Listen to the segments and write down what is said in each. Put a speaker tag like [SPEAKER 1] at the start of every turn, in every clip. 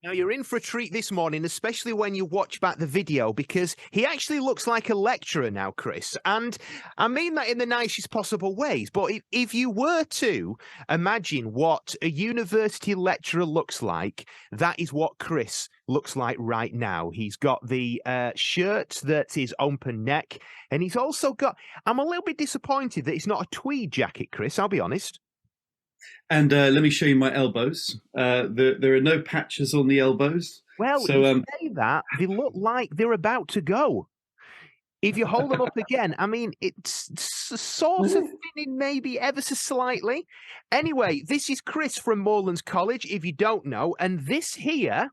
[SPEAKER 1] Now, you're in for a treat this morning, especially when you watch back the video, because he actually looks like a lecturer now, Chris. And I mean that in the nicest possible ways. But if you were to imagine what a university lecturer looks like, that is what Chris looks like right now. He's got the shirt that is open neck, and he's also got. I'm a little bit disappointed that it's not a tweed jacket, Chris, I'll be honest.
[SPEAKER 2] And let me show you my elbows. There are no patches on the elbows.
[SPEAKER 1] Well,
[SPEAKER 2] So
[SPEAKER 1] you say that, they look like they're about to go. If you hold them up again, I mean, it's sort of thinning maybe ever so slightly. Anyway, this is Chris from Moorlands College, if you don't know, and this here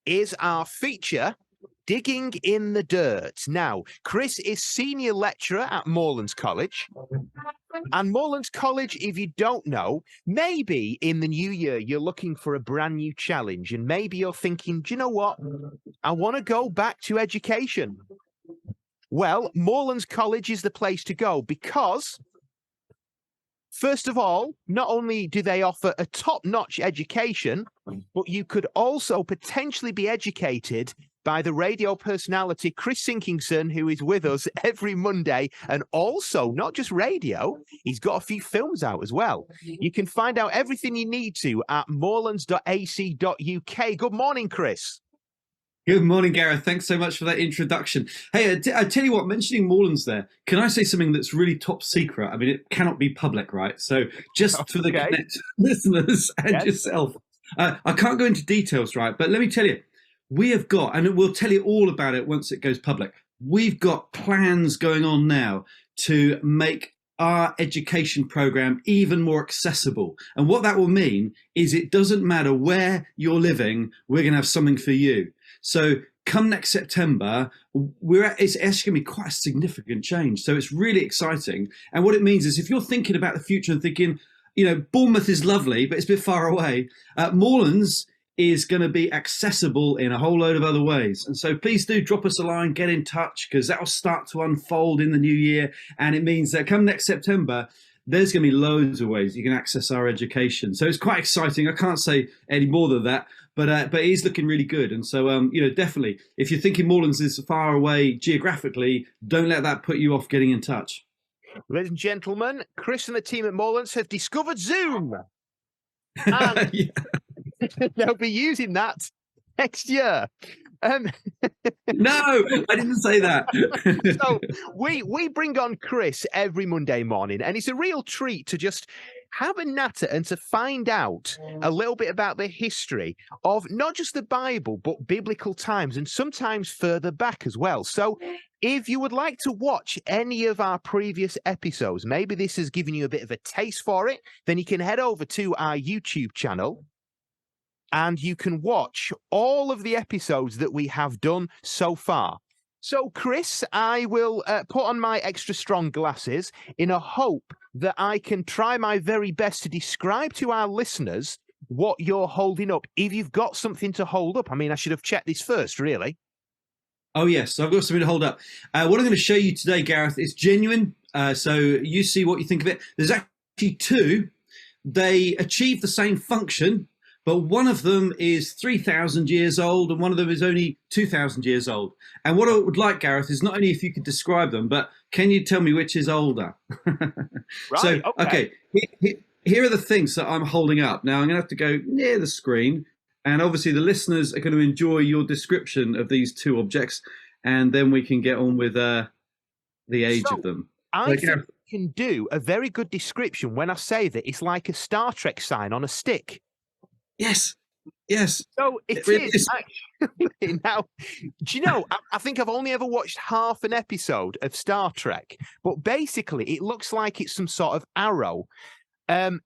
[SPEAKER 1] is our feature, Digging in the Dirt. Now, Chris is senior lecturer at Moorlands College. And Moorlands College, if you don't know, maybe in the new year you're looking for a brand new challenge, and maybe you're thinking, do you know what? I want to go back to education. Well, Moorlands College is the place to go because, first of all, not only do they offer a top-notch education, but you could also potentially be educated by the radio personality Chris Sinkingson, who is with us every Monday, and also not just radio, he's got a few films out as well. You can find out everything you need to at moorlands.ac.uk. Good morning, Chris.
[SPEAKER 2] Good morning, Gareth. Thanks so much for that introduction. Hey, I tell you what, mentioning Moorlands there, can I say something that's really top secret? I mean, it cannot be public, right? So just for the Connect listeners and yourself, I can't go into details, right? But let me tell you, we have got, and we'll tell you all about it once it goes public, we've got plans going on now to make our education program even more accessible. And what that will mean is it doesn't matter where you're living, we're going to have something for you. So come next September, it's actually going to be quite a significant change. So it's really exciting. And what it means is if you're thinking about the future and thinking, you know, Bournemouth is lovely, but it's a bit far away, Moorlands is going to be accessible in a whole load of other ways. And so please do drop us a line, get in touch, because that will start to unfold in the new year. And it means that come next September, there's going to be loads of ways you can access our education. So it's quite exciting. I can't say any more than that, but it is looking really good. And so, you know, definitely, if you're thinking Moorlands is far away geographically, don't let that put you off getting in touch.
[SPEAKER 1] Ladies and gentlemen, Chris and the team at Moorlands have discovered Zoom. And
[SPEAKER 2] Yeah.
[SPEAKER 1] they'll be using that next year.
[SPEAKER 2] No, I didn't say that.
[SPEAKER 1] So we bring on Chris every Monday morning, and it's a real treat to just have a natter and to find out a little bit about the history of not just the Bible, but biblical times, and sometimes further back as well. So if you would like to watch any of our previous episodes, maybe this has given you a bit of a taste for it, then you can head over to our YouTube channel, and you can watch all of the episodes that we have done so far. So, Chris, I will put on my extra strong glasses in a hope that I can try my very best to describe to our listeners what you're holding up. If you've got something to hold up, I mean, I should have checked this first, really.
[SPEAKER 2] Oh, yes, I've got something to hold up. What I'm going to show you today, Gareth, is genuine. So you see what you think of it. There's actually two. They achieve the same function, but one of them is 3,000 years old and one of them is only 2,000 years old. And what I would like, Gareth, is not only if you could describe them, but can you tell me which is older?
[SPEAKER 1] Right,
[SPEAKER 2] so, okay, here are the things that I'm holding up. Now, I'm going to have to go near the screen, and obviously the listeners are going to enjoy your description of these two objects, and then we can get on with the age of them.
[SPEAKER 1] I think you can do a very good description when I say that it's like a Star Trek sign on a stick.
[SPEAKER 2] Yes. Yes.
[SPEAKER 1] So it is actually. Now, do you know, I think I've only ever watched half an episode of Star Trek, but basically it looks like it's some sort of arrow. Well,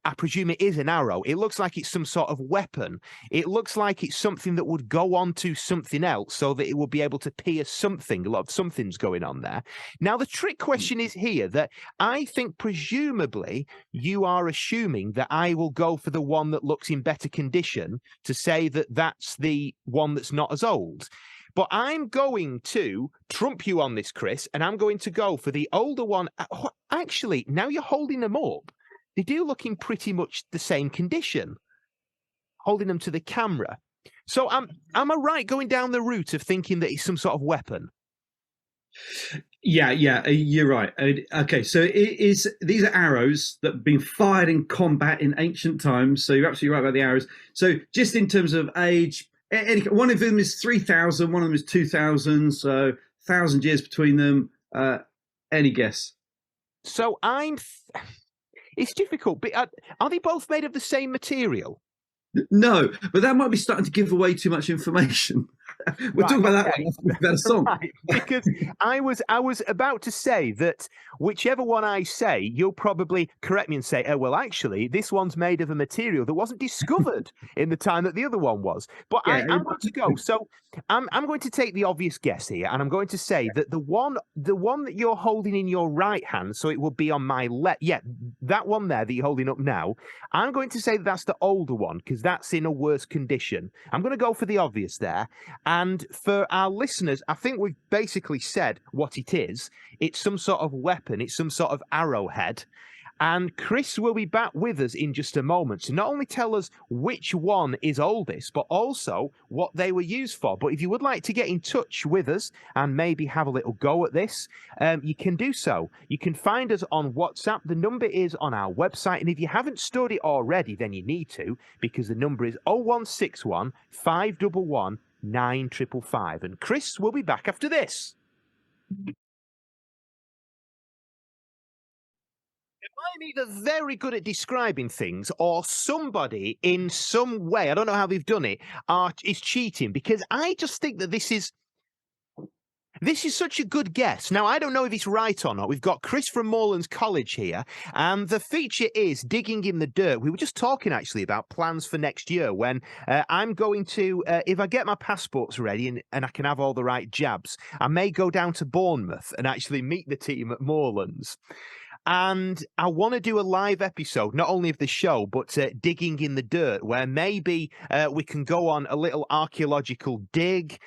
[SPEAKER 1] I presume it is an arrow. It looks like it's some sort of weapon. It looks like it's something that would go on to something else so that it will be able to pierce something. A lot of something's going on there. Now, the trick question is here that I think presumably you are assuming that I will go for the one that looks in better condition to say that that's the one that's not as old. But I'm going to trump you on this, Chris, and I'm going to go for the older one. Actually, now you're holding them up, they do look in pretty much the same condition, holding them to the camera. So am I right going down the route of thinking that it's some sort of weapon?
[SPEAKER 2] Yeah, you're right. Okay, so it is. These are arrows that have been fired in combat in ancient times. So you're absolutely right about the arrows. So just in terms of age, one of them is 3,000, one of them is 2,000. So 1,000 years between them. Any guess?
[SPEAKER 1] So it's difficult, but are they both made of the same material?
[SPEAKER 2] No, but that might be starting to give away too much information. We'll talk about that one after a song.
[SPEAKER 1] Right, because I was about to say that whichever one I say, you'll probably correct me and say, "Oh, well, actually, this one's made of a material that wasn't discovered in the time that the other one was." But
[SPEAKER 2] Yeah,
[SPEAKER 1] I'm going to go. So I'm going to take the obvious guess here, and I'm going to say that the one that you're holding in your right hand, so it will be on my left. Yeah, that one there that you're holding up now. I'm going to say that's the older one because that's in a worse condition. I'm going to go for the obvious there. And for our listeners, I think we've basically said what it is. It's some sort of weapon, it's some sort of arrowhead. And Chris will be back with us in just a moment to not only tell us which one is oldest, but also what they were used for. But if you would like to get in touch with us and maybe have a little go at this, you can do so. You can find us on WhatsApp. The number is on our website. And if you haven't stored it already, then you need to, because the number is 0161 511 9555. And Chris will be back after this. I'm either very good at describing things or somebody in some way, I don't know how they've done it, is cheating, because I just think that this is such a good guess. Now, I don't know if it's right or not. We've got Chris from Moorlands College here, and the feature is digging in the dirt. We were just talking actually about plans for next year when I'm going to, if I get my passports ready and I can have all the right jabs, I may go down to Bournemouth and actually meet the team at Moorlands. And I want to do a live episode, not only of the show, but digging in the dirt, where maybe we can go on a little archaeological dig.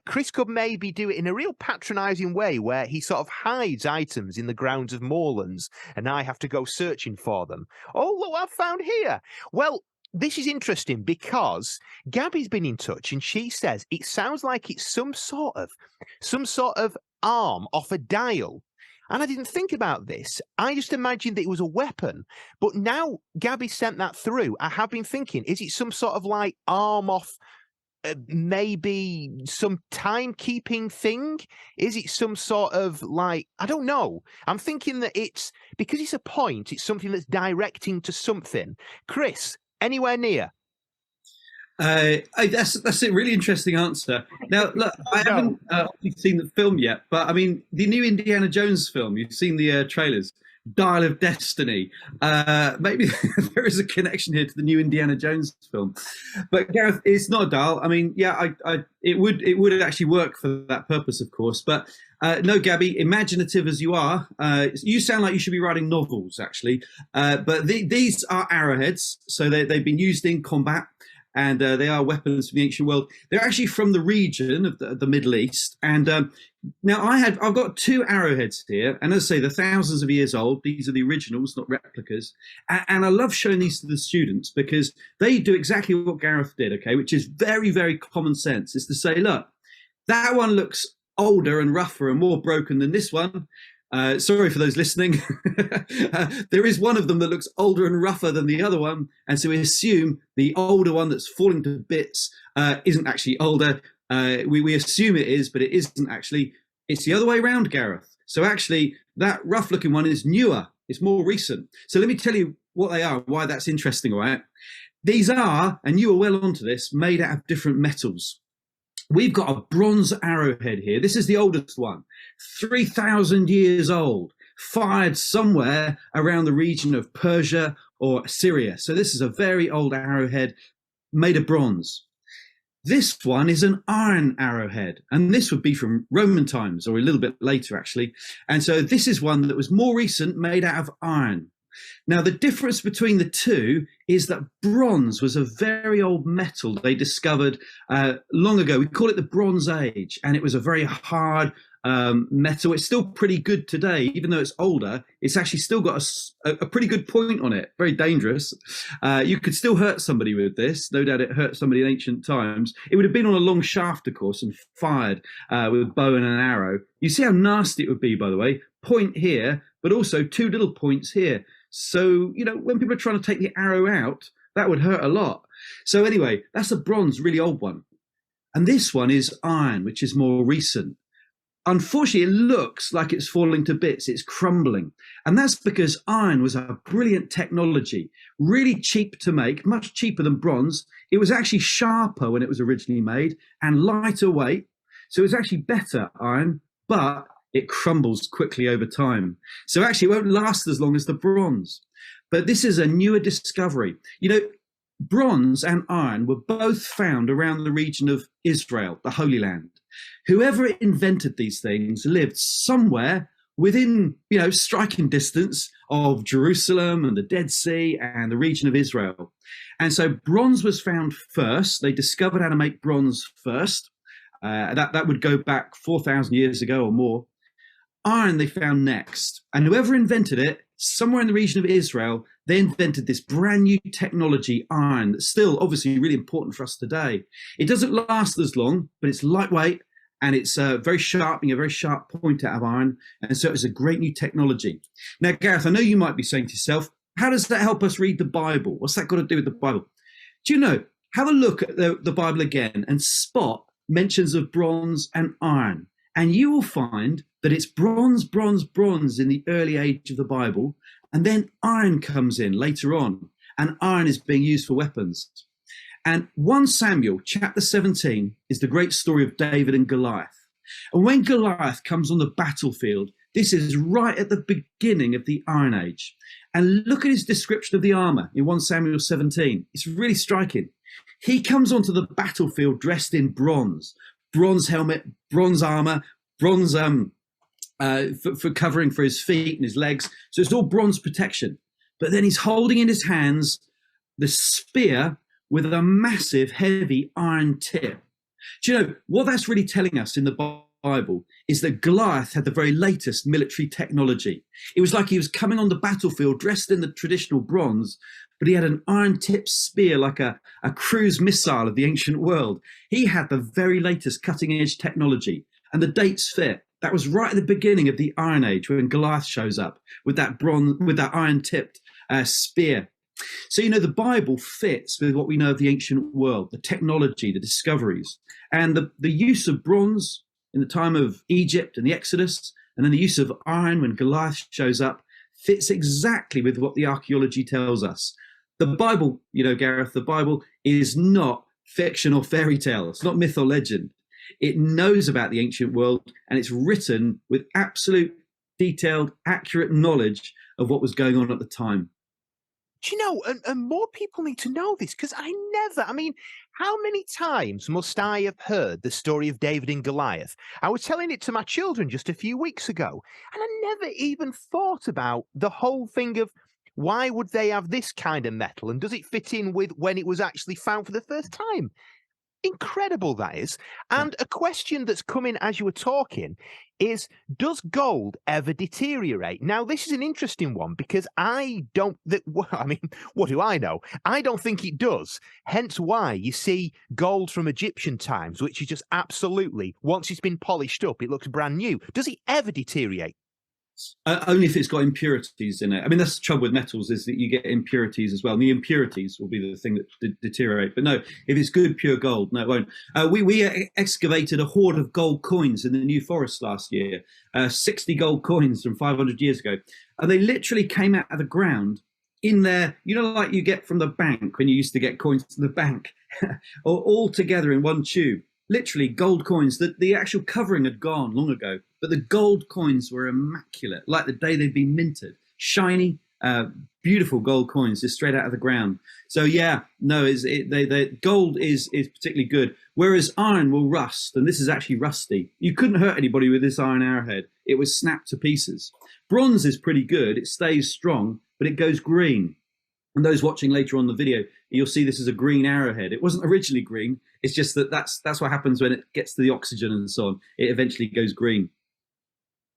[SPEAKER 1] Chris could maybe do it in a real patronising way, where he sort of hides items in the grounds of Moorlands, and I have to go searching for them. Oh, look what I've found here. Well, this is interesting because Gabby's been in touch, and she says it sounds like it's some sort of arm off a dial. And I didn't think about this. I just imagined that it was a weapon. But now Gabby sent that through. I have been thinking, is it some sort of like arm off maybe some timekeeping thing? Is it some sort of like, I don't know. I'm thinking that it's because it's a point, it's something directing to something. Chris, anywhere near?
[SPEAKER 2] That's a really interesting answer. Now, look, I haven't seen the film yet, but I mean, the new Indiana Jones film. You've seen the trailers, Dial of Destiny. Maybe there is a connection here to the new Indiana Jones film. But Gareth, it's not a dial. I mean, yeah, it would actually work for that purpose, of course. But no, Gabby, imaginative as you are, you sound like you should be writing novels, actually. But these are arrowheads, so they've been used in combat. And they are weapons from the ancient world. They're actually from the region of the Middle East. And now I've got two arrowheads here. And as I say, they're thousands of years old. These are the originals, not replicas. And I love showing these to the students because they do exactly what Gareth did, okay, which is very, very common sense. Is to say, look, that one looks older and rougher and more broken than this one. Sorry for those listening. There is one of them that looks older and rougher than the other one. And so we assume the older one that's falling to bits isn't actually older. We assume it is, but it isn't actually. It's the other way around, Gareth. So actually, that rough looking one is newer. It's more recent. So let me tell you what they are, why that's interesting, all right? These are, and you are well onto this, made out of different metals. We've got a bronze arrowhead here. This is the oldest one, 3,000 years old, fired somewhere around the region of Persia or Assyria. So this is a very old arrowhead made of bronze. This one is an iron arrowhead, and this would be from Roman times or a little bit later, actually. And so this is one that was more recent, made out of iron. Now, the difference between the two is that bronze was a very old metal they discovered long ago. We call it the Bronze Age, and it was a very hard, metal. It's still pretty good today, even though it's older. It's actually still got a pretty good point on it. Very dangerous. You could still hurt somebody with this. No doubt it hurt somebody in ancient times. It would have been on a long shaft, of course, and fired with a bow and an arrow. You see how nasty it would be, by the way. Point here, but also two little points here. So, you know, when people are trying to take the arrow out, that would hurt a lot. So anyway, that's a bronze, really old one. And this one is iron, which is more recent. Unfortunately, it looks like it's falling to bits. It's crumbling. And that's because iron was a brilliant technology, really cheap to make, much cheaper than bronze. It was actually sharper when it was originally made and lighter weight. So it was actually better iron, but it crumbles quickly over time. So actually, it won't last as long as the bronze. But this is a newer discovery. You know, bronze and iron were both found around the region of Israel, the Holy Land. Whoever invented these things lived somewhere within, you know, striking distance of Jerusalem and the Dead Sea and the region of Israel. And so bronze was found first. They discovered how to make bronze first. That would go back 4,000 years ago or more. Iron they found next. And whoever invented it, somewhere in the region of Israel, they invented this brand new technology, iron, that's still obviously really important for us today. It doesn't last as long, but it's lightweight and it's very sharp, a very sharp point out of iron. And so it's a great new technology. Now, Gareth, I know you might be saying to yourself, how does that help us read the Bible? What's that got to do with the Bible? Do you know, have a look at the Bible again and spot mentions of bronze and iron. And you will find that it's bronze, bronze, bronze in the early age of the Bible. And then iron comes in later on. And iron is being used for weapons. And 1 Samuel chapter 17 is the great story of David and Goliath. And when Goliath comes on the battlefield, this is right at the beginning of the Iron Age. And look at his description of the armor in 1 Samuel 17. It's really striking. He comes onto the battlefield dressed in bronze helmet, bronze armor, bronze for covering for his feet and his legs. So it's all bronze protection. But then he's holding in his hands the spear with a massive, heavy iron tip. Do you know what that's really telling us in the Bible is that Goliath had the very latest military technology. It was like he was coming on the battlefield dressed in the traditional bronze, but he had an iron-tipped spear like a cruise missile of the ancient world. He had the very latest cutting-edge technology, and the dates fit. That was right at the beginning of the Iron Age when Goliath shows up with that iron-tipped spear. So, you know, the Bible fits with what we know of the ancient world, the technology, the discoveries, and the use of bronze in the time of Egypt and the Exodus, and then the use of iron when Goliath shows up fits exactly with what the archaeology tells us. The Bible, you know, Gareth, the Bible is not fiction or fairy tale. It's not myth or legend. It knows about the ancient world, and it's written with absolute, detailed, accurate knowledge of what was going on at the time.
[SPEAKER 1] Do you know, and more people need to know this because I mean, how many times must I have heard the story of David and Goliath? I was telling it to my children just a few weeks ago, and I never even thought about the whole thing of why would they have this kind of metal and does it fit in with when it was actually found for the first time? Incredible that is. And a question that's come in as you were talking is, does gold ever deteriorate? Now, this is an interesting one because I don't, I mean, what do I know? I don't think it does. Hence why you see gold from Egyptian times, which is just absolutely, once it's been polished up, it looks brand new. Does it ever deteriorate?
[SPEAKER 2] Only if it's got impurities in it. I mean, that's the trouble with metals is that you get impurities as well. And the impurities will be the thing that deteriorate. But no, if it's good, pure gold, no, it won't. We excavated a hoard of gold coins in the New Forest last year, 60 gold coins from 500 years ago. And they literally came out of the ground in there, you know, like you get from the bank when you used to get coins from the bank, or all together in one tube. Literally gold coins. The actual covering had gone long ago, but the gold coins were immaculate, like the day they'd been minted. Shiny, beautiful gold coins just straight out of the ground. So yeah, no, gold is particularly good, whereas iron will rust, and this is actually rusty. You couldn't hurt anybody with this iron arrowhead. It was snapped to pieces. Bronze is pretty good. It stays strong, but it goes green. And those watching later on the video, you'll see this is a green arrowhead. It wasn't originally green. It's just that's what happens when it gets to the oxygen and so on. It eventually goes green.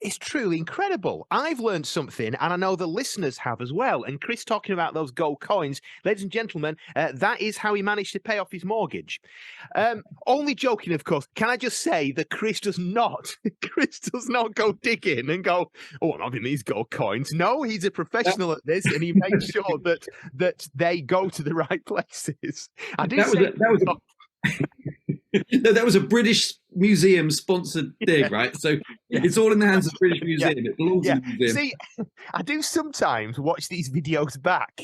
[SPEAKER 1] It's truly incredible. I've learned something, and I know the listeners have as well. And Chris talking about those gold coins, ladies and gentlemen, that is how he managed to pay off his mortgage. Only joking, of course. Can I just say that Chris does not, Chris does not go digging and go, "Oh, I'm having these gold coins." No, he's a professional at this, and he makes sure that they go to the right places. I do
[SPEAKER 2] That was
[SPEAKER 1] say,
[SPEAKER 2] no, that was a British Museum sponsored dig, right? So
[SPEAKER 1] yeah.
[SPEAKER 2] it's all in the hands of the British Museum. It belongs
[SPEAKER 1] Yeah.
[SPEAKER 2] in the museum.
[SPEAKER 1] See, I do sometimes watch these videos back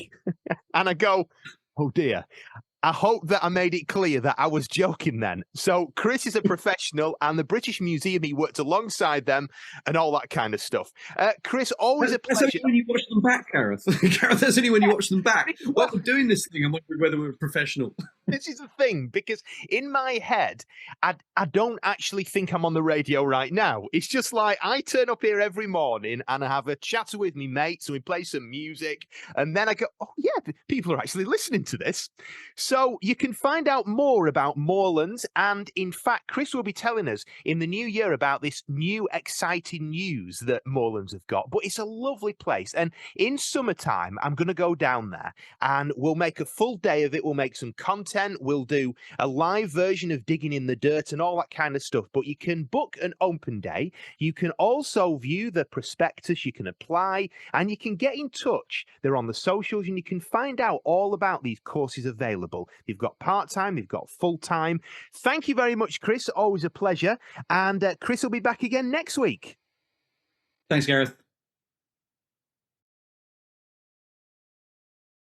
[SPEAKER 1] and I go, "Oh dear, I hope that I made it clear that I was joking then." So Chris is a professional, and the British Museum, he worked alongside them and all that kind of stuff. Chris, always a
[SPEAKER 2] That's
[SPEAKER 1] pleasure.
[SPEAKER 2] only when you watch them back, Gareth. Gareth, that's only when you watch them back. While we're doing this thing, I'm wondering whether we're professional.
[SPEAKER 1] This is the thing, because in my head, I don't actually think I'm on the radio right now. It's just like I turn up here every morning and I have a chatter with me mates and we play some music. And then I go, "Oh, yeah, people are actually listening to this." So you can find out more about Moorlands. And in fact, Chris will be telling us in the new year about this new exciting news that Moorlands have got. But it's a lovely place. And in summertime, I'm going to go down there and we'll make a full day of it. We'll make some content. We'll do a live version of digging in the dirt and all that kind of stuff. But you can book an open day. You can also view the prospectus. You can apply and you can get in touch. They're on the socials and you can find out all about these courses available. You've got part-time, you've got full-time. Thank you very much, Chris. Always a pleasure. And Chris will be back again next week.
[SPEAKER 2] Thanks, Gareth.